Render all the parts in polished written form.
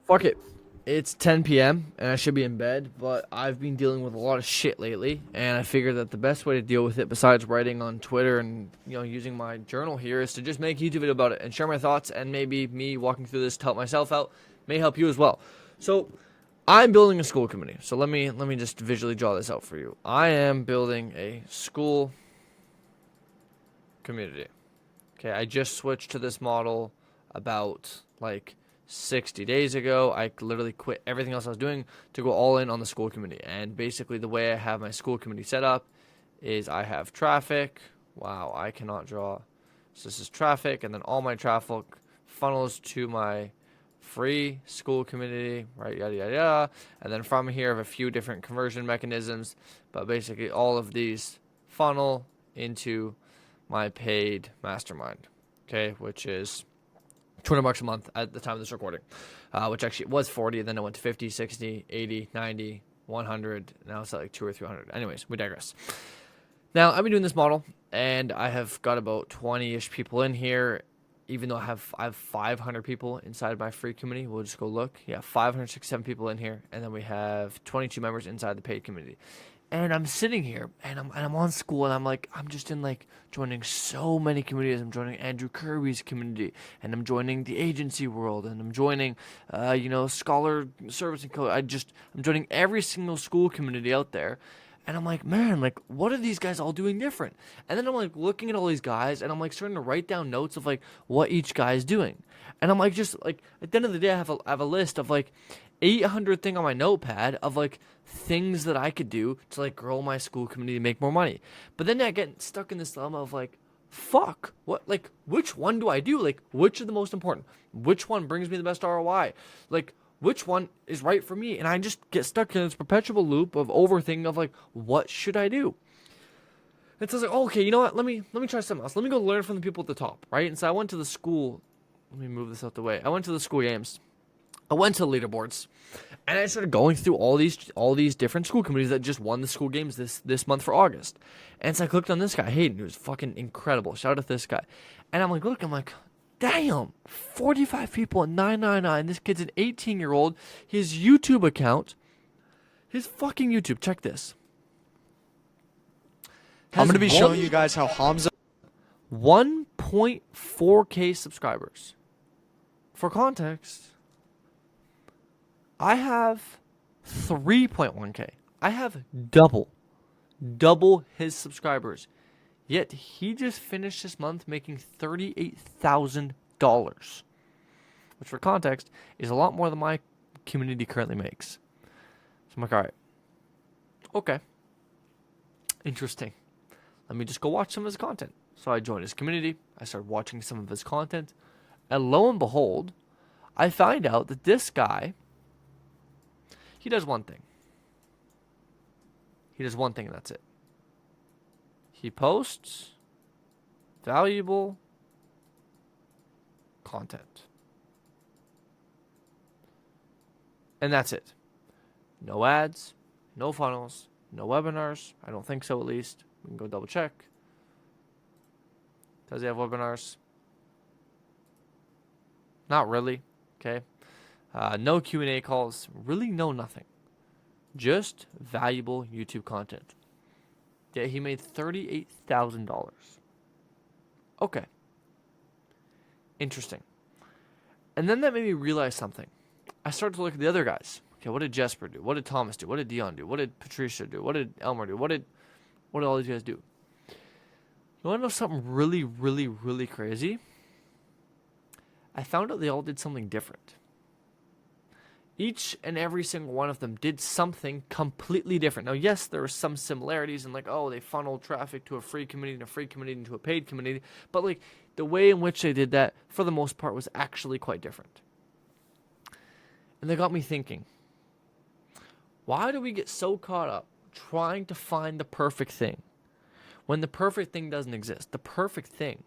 Fuck it. It's 10 p.m. and I should be in bed, but I've been dealing with a lot of shit lately, and I figured that the best way to deal with it, besides writing on Twitter and using my journal here, is to just make a YouTube video about it and share my thoughts, and maybe me walking through this to help myself out may help you as well. So, I'm building a school committee. So let me just visually draw this out for you. I am building a school community. Okay, I just switched to this model about like 60 days ago. I literally quit everything else I was doing to go all in on the school committee. And basically, the way I have my school committee set up is I have traffic. Wow, I cannot draw. So this is traffic, and then all my traffic funnels to my free school community, right? Yada yada yada. And then from here, I have a few different conversion mechanisms, but basically, all of these funnel into my paid mastermind, okay, which is $200 a month at the time of this recording, which actually was 40, then it went to 50, 60, 80, 90, 100, now it's at like 200 or 300. Anyways, we digress. Now, I've been doing this model, and I have got about 20-ish people in here, even though I have 500 people inside my free community. We'll just go look. Yeah, 567 people in here, and then we have 22 members inside the paid community. And I'm sitting here, and I'm on school, and I'm just in like joining so many communities. I'm joining Andrew Kirby's community, and I'm joining the agency world, and I'm joining, Scholar Service and Code. I'm joining every single school community out there, and I'm like, man, like, what are these guys all doing different? And then I'm like looking at all these guys, and I'm like starting to write down notes of like what each guy is doing, and I'm like, just like at the end of the day, I have a list of like 800 thing on my notepad of like things that I could do to like grow my school community, make more money. But then I get stuck in this dilemma of like, fuck, what, like, which one do I do? Like, which is the most important? Which one brings me the best ROI? Like, which one is right for me? And I just get stuck in this perpetual loop of overthinking of like, what should I do? And so I was like, oh, okay, you know what? Let me try something else. Let me go learn from the people at the top, right? And so I went to the school. Let me move this out the way. I went to the school games. I went to the leaderboards, and I started going through all these different school committees that just won the school games this month for August. And so I clicked on this guy, Hayden, who's fucking incredible. Shout out to this guy. And I'm like, damn, 45 people at 999. This kid's an 18-year-old. His YouTube account, his fucking YouTube. Check this. I'm going to be showing you guys how Hamza 1.4K subscribers. For context, I have 3.1K. I have double his subscribers. Yet he just finished this month making $38,000, which for context is a lot more than my community currently makes. So I'm like, all right, okay, interesting. Let me just go watch some of his content. So I joined his community. I started watching some of his content, and lo and behold, I find out that this guy, he does one thing. He does one thing, and that's it. He posts valuable content. And that's it. No ads, no funnels, no webinars. I don't think so, at least. We can go double check. Does he have webinars? Not really. Okay. No Q&A calls. Really no nothing. Just valuable YouTube content. Yeah, he made $38,000. Okay. Interesting. And then that made me realize something. I started to look at the other guys. Okay, what did Jesper do? What did Thomas do? What did Dion do? What did Patricia do? What did Elmer do? What did all these guys do? You want to know something really, really, really crazy? I found out they all did something different. Each and every single one of them did something completely different. Now, yes, there were some similarities in like, oh, they funneled traffic to a free community and a free community into a paid community. But like the way in which they did that, for the most part, was actually quite different. And they got me thinking, why do we get so caught up trying to find the perfect thing when the perfect thing doesn't exist? The perfect thing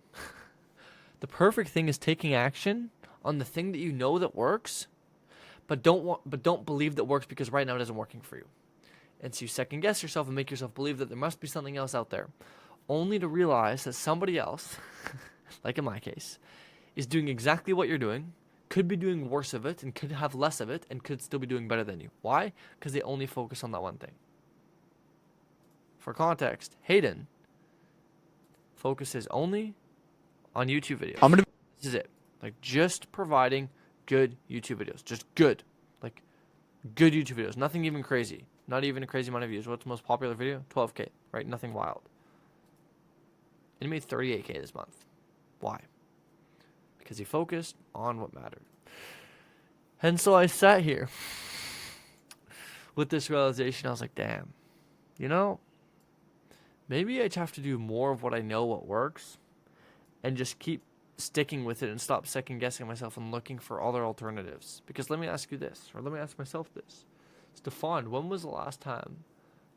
is taking action on the thing that you know that works, but don't believe that works because right now it isn't working for you. And so you second guess yourself and make yourself believe that there must be something else out there, only to realize that somebody else, like in my case, is doing exactly what you're doing, could be doing worse of it and could have less of it and could still be doing better than you. Why? Because they only focus on that one thing. For context, Hayden focuses only on YouTube videos. This is it. Like, just providing good YouTube videos. Just good. Like, good YouTube videos. Nothing even crazy. Not even a crazy amount of views. What's the most popular video? 12K, right? Nothing wild. And he made 38K this month. Why? Because he focused on what mattered. And so I sat here with this realization. I was like, damn, you know, maybe I have to do more of what I know what works and just keep sticking with it and stop second guessing myself and looking for other alternatives. Because let me ask you this, or let me ask myself this. Stefan, when was the last time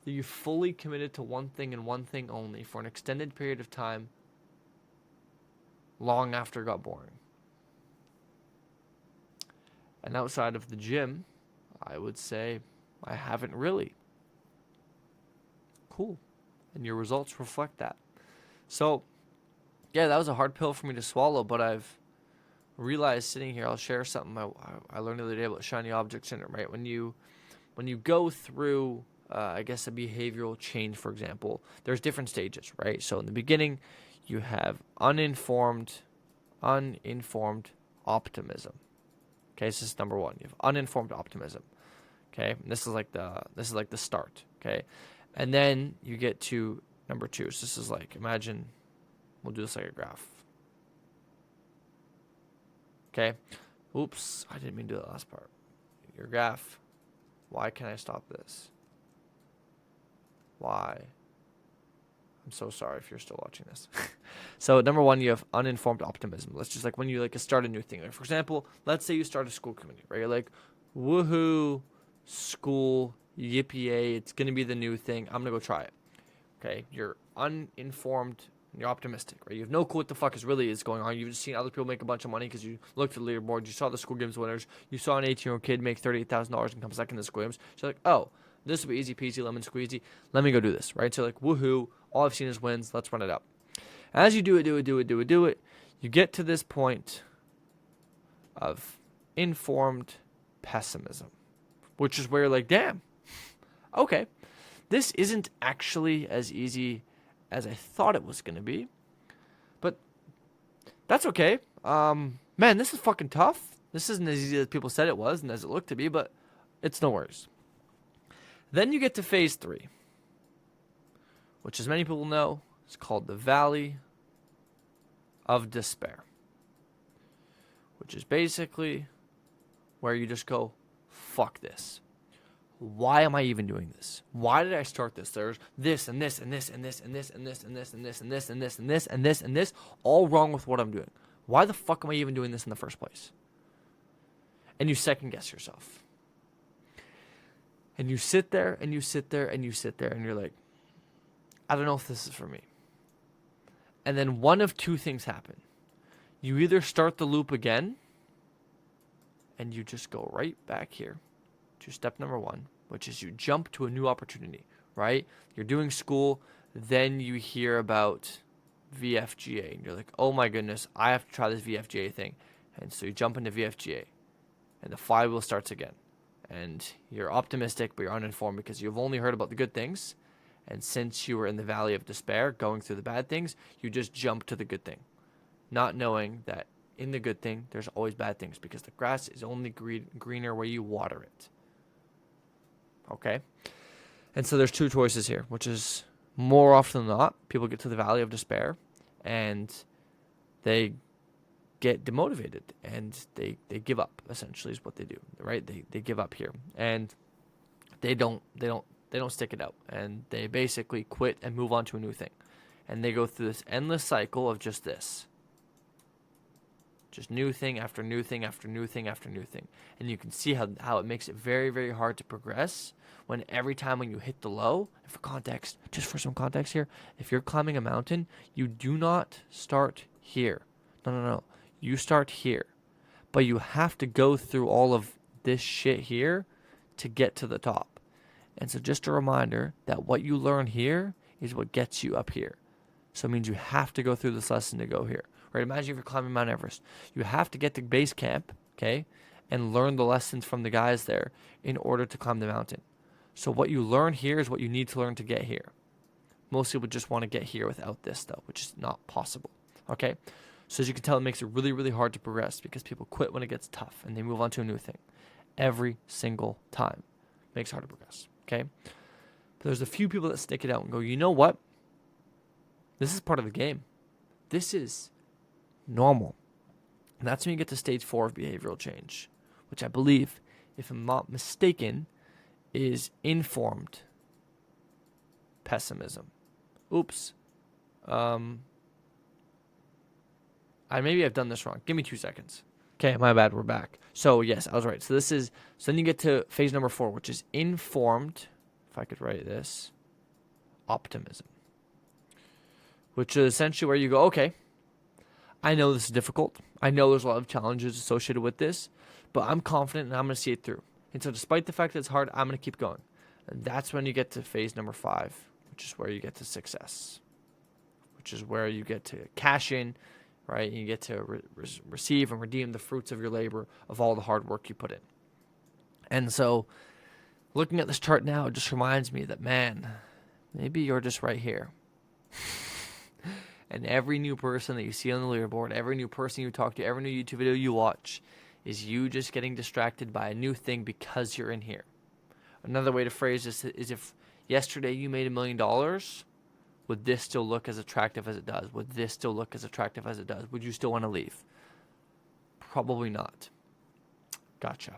that you fully committed to one thing and one thing only for an extended period of time long after it got boring? And outside of the gym, I would say I haven't really. Cool. And your results reflect that. So, yeah, that was a hard pill for me to swallow, but I've realized sitting here, I'll share something I learned the other day about shiny object syndrome, right? When you go through, I guess, a behavioral change, for example, there's different stages, right? So in the beginning, you have uninformed optimism. Okay, so this is number one. You have uninformed optimism. Okay, and this is like the start. Okay, and then you get to number two. So this is like, imagine, we'll do this like a graph. Okay, oops, I didn't mean to do the last part. Your graph. Why can't I stop this? Why? I'm so sorry if you're still watching this. So number one, you have uninformed optimism. Let's just like when you like start a new thing. Like for example, let's say you start a school community, right? You're like, woohoo, school, yippee, it's gonna be the new thing. I'm gonna go try it. Okay, you're uninformed. You're optimistic, right? You have no clue what the fuck is going on. You've just seen other people make a bunch of money because you looked at the leaderboard. You saw the school games winners. You saw an 18-year-old kid make $38,000 and come second in the school games. So you're like, oh, this will be easy peasy, lemon squeezy. Let me go do this, right? So like, woohoo, all I've seen is wins. Let's run it up. As you do it, you get to this point of informed pessimism, which is where you're like, damn, okay, this isn't actually as easy as I thought it was going to be, but that's okay. Man, this is fucking tough. This isn't as easy as people said it was and as it looked to be, but it's no worries. Then you get to phase 3, which, as many people know, is called the Valley of Despair, which is basically where you just go, fuck this. Why am I even doing this? Why did I start this? There's this and this and this and this and this and this and this and this and this and this and this and this and this all wrong with what I'm doing. Why the fuck am I even doing this in the first place? And you second guess yourself. And you sit there and you sit there and you sit there and you're like, I don't know if this is for me. And then one of two things happen. You either start the loop again and you just go right back here to step number 1, which is you jump to a new opportunity, right? You're doing school, then you hear about VFGA, and you're like, oh my goodness, I have to try this VFGA thing. And so you jump into VFGA, and the flywheel starts again. And you're optimistic, but you're uninformed because you've only heard about the good things. And since you were in the valley of despair, going through the bad things, you just jump to the good thing, not knowing that in the good thing, there's always bad things because the grass is only greener where you water it. Okay? And so there's two choices here, which is more often than not, people get to the valley of despair and they get demotivated and they give up, essentially is what they do, right? They give up here and they don't stick it out and they basically quit and move on to a new thing. And they go through this endless cycle of just this. Just new thing after new thing after new thing after new thing. And you can see how it makes it very, very hard to progress when every time when you hit the low, and for context, just for some context here, if you're climbing a mountain, you do not start here. No. You start here. But you have to go through all of this shit here to get to the top. And so just a reminder that what you learn here is what gets you up here. So it means you have to go through this lesson to go here. Right? Imagine if you're climbing Mount Everest. You have to get to base camp, okay, and learn the lessons from the guys there in order to climb the mountain. So what you learn here is what you need to learn to get here. Most people just want to get here without this, though, which is not possible, okay? So as you can tell, it makes it really, really hard to progress because people quit when it gets tough and they move on to a new thing. Every single time. Makes it hard to progress, okay? But there's a few people that stick it out and go, you know what? This is part of the game. This is normal. And that's when you get to stage 4 of behavioral change, which I believe, if I'm not mistaken, is informed pessimism. Oops. Maybe I've done this wrong. Give me 2 seconds. Okay, my bad. We're back. So yes, I was right. So then you get to phase number 4, which is informed, if I could write this, optimism. Which is essentially where you go, okay, I know this is difficult. I know there's a lot of challenges associated with this, but I'm confident and I'm going to see it through. And so despite the fact that it's hard, I'm going to keep going. And that's when you get to phase number 5, which is where you get to success, which is where you get to cash in, right? And you get to receive and redeem the fruits of your labor of all the hard work you put in. And so looking at this chart now, it just reminds me that, man, maybe you're just right here. And every new person that you see on the leaderboard, every new person you talk to, every new YouTube video you watch is you just getting distracted by a new thing because you're in here. Another way to phrase this is, if yesterday you made $1 million, would this still look as attractive as it does? Would this still look as attractive as it does? Would you still want to leave? Probably not. Gotcha.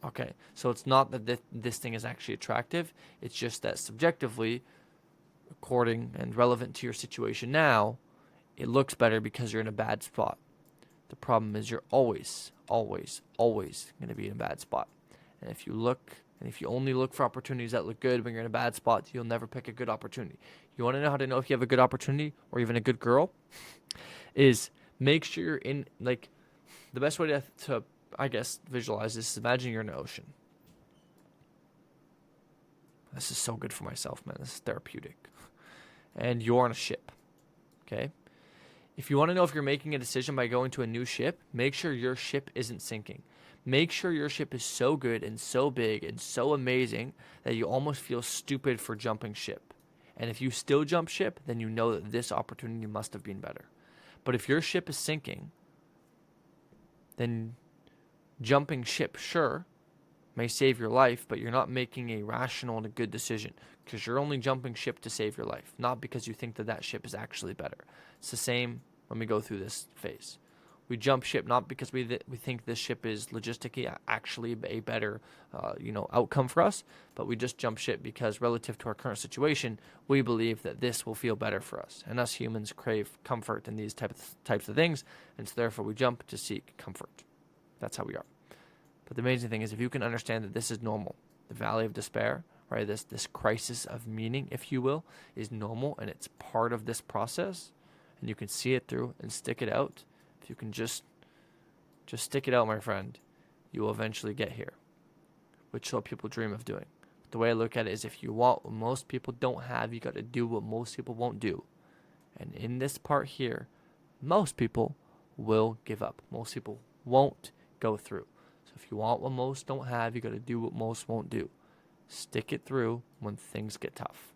Okay, so it's not that this thing is actually attractive. It's just that subjectively, according and relevant to your situation now, it looks better because you're in a bad spot. The problem is you're always, always, always going to be in a bad spot. And if you only look for opportunities that look good when you're in a bad spot, you'll never pick a good opportunity. You want to know how to know if you have a good opportunity or even a good girl? Is make sure you're in, like, the best way to I guess, visualize this is, imagine you're in an ocean. This is so good for myself, man. This is therapeutic. And you're on a ship, okay? If you want to know if you're making a decision by going to a new ship, make sure your ship isn't sinking. Make sure your ship is so good and so big and so amazing that you almost feel stupid for jumping ship. And if you still jump ship, then you know that this opportunity must have been better. But if your ship is sinking, then jumping ship, sure, may save your life, but you're not making a rational and a good decision because you're only jumping ship to save your life, not because you think that that ship is actually better. It's the same when we go through this phase. We jump ship not because we think this ship is logistically actually a better outcome for us, but we just jump ship because relative to our current situation, we believe that this will feel better for us. And us humans crave comfort in these types of things, and so therefore we jump to seek comfort. That's how we are. But the amazing thing is, if you can understand that this is normal, the valley of despair, right, this crisis of meaning, if you will, is normal and it's part of this process, and you can see it through and stick it out. If you can just stick it out, my friend, you will eventually get here, which is what people dream of doing. But the way I look at it is, if you want what most people don't have, you got to do what most people won't do. And in this part here, most people will give up. Most people won't go through. So if you want what most don't have, you got to do what most won't do. Stick it through when things get tough.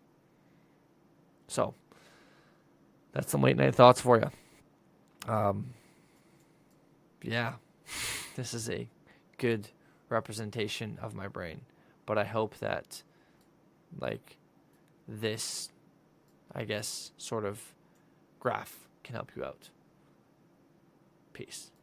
So that's some late night thoughts for you. Yeah, this is a good representation of my brain, but I hope that, like, this, I guess, sort of graph can help you out. Peace.